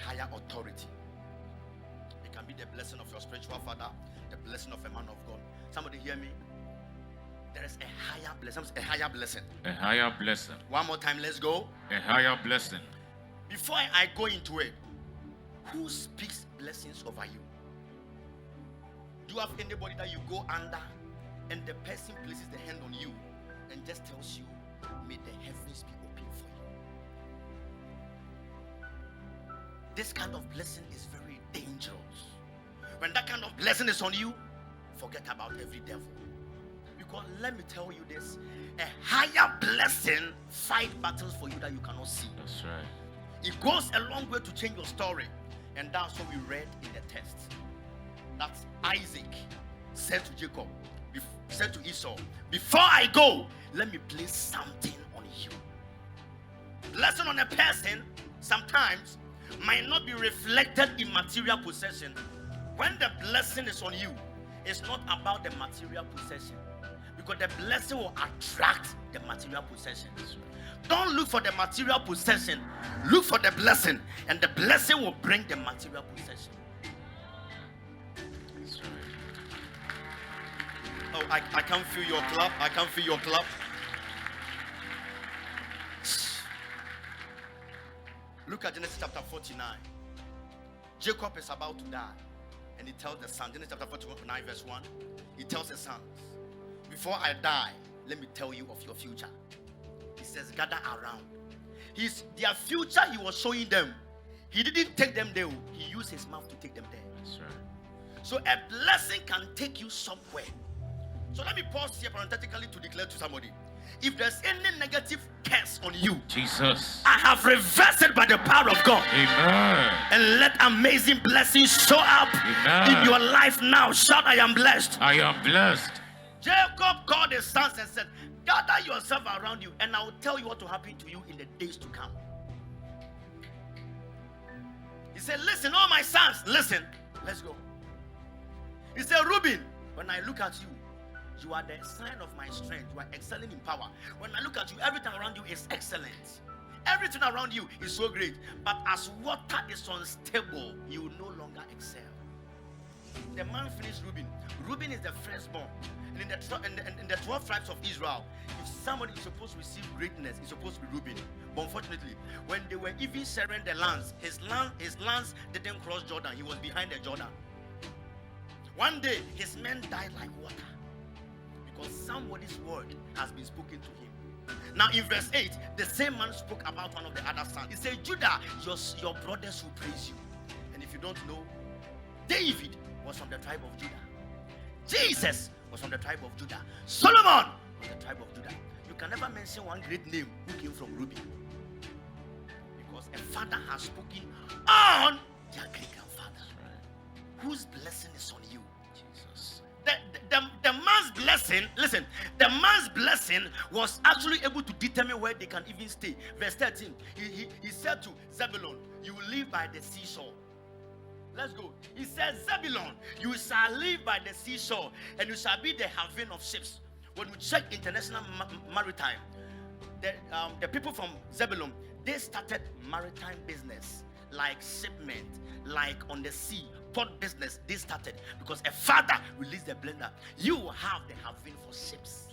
higher authority. It can be the blessing of your spiritual father, the blessing of a man of God. Somebody hear me? There is a higher blessing. A higher blessing. A higher blessing. One more time, let's go. A higher blessing. Before I go into it, who speaks blessings over you? Do you have anybody that you go under and the person places the hand on you and just tells you, may the heavens be open for you? This kind of blessing is very dangerous. When that kind of blessing is on you, forget about every devil. Because let me tell you this, a higher blessing fight battles for you that you cannot see. That's right. It goes a long way to change your story. And that's what we read in the text. That Isaac said to Jacob, said to Esau, before I go, let me place something on you. Blessing on a person sometimes might not be reflected in material possession. When the blessing is on you, it's not about the material possession, because the blessing will attract the material possession. Don't look for the material possession, look for the blessing, and the blessing will bring the material possession. Oh, I can't feel your clap. I can't feel your clap. Look at Genesis chapter 49. Jacob is about to die, and he tells the son, Genesis chapter 49 verse 1, he tells the sons, before I die, let me tell you of your future. He says, gather around. Their future he was showing them. He didn't take them there. He used his mouth to take them there. That's right. So a blessing can take you somewhere. So let me pause here parenthetically to declare to somebody, if there's any negative curse on you, Jesus, I have reversed it by the power of God. Amen. And let amazing blessings show up Amen. in your life now. Shout, I am blessed. I am blessed. Jacob called his sons and said, gather yourself around you, and I will tell you what will happen to you in the days to come. He said, listen, all my sons, listen. Let's go. He said, Reuben, when I look at you, you are the sign of my strength. You are excelling in power. When I look at you, everything around you is excellent. Everything around you is so great. But as water is unstable, you will no longer excel. The man finished Reuben. Reuben is the firstborn. And in the 12 tribes of Israel, if somebody is supposed to receive greatness, it's supposed to be Reuben. But unfortunately, when they were even sharing the lands, his lands didn't cross Jordan. He was behind the Jordan. One day, his men died like water, because somebody's word has been spoken to him. Now in verse 8, the same man spoke about one of the other sons. He said, Judah, your brothers will praise you. And if you don't know, David was from the tribe of Judah. Jesus was from the tribe of Judah. Solomon was the tribe of Judah. You can never mention one great name who came from Reuben, because a father has spoken on their great grandfather. Whose blessing is on you? Jesus. The man's blessing, listen, the man's blessing was actually able to determine where they can even stay. Verse 13, he said to Zebulun, you will live by the seashore. Let's go. He said, Zebulun, you shall live by the seashore, and you shall be the haven of ships. When we check international maritime, the people from Zebulun, they started maritime business, like shipment, like on the sea, port business. They started because a father released the blender. You have the haven for ships.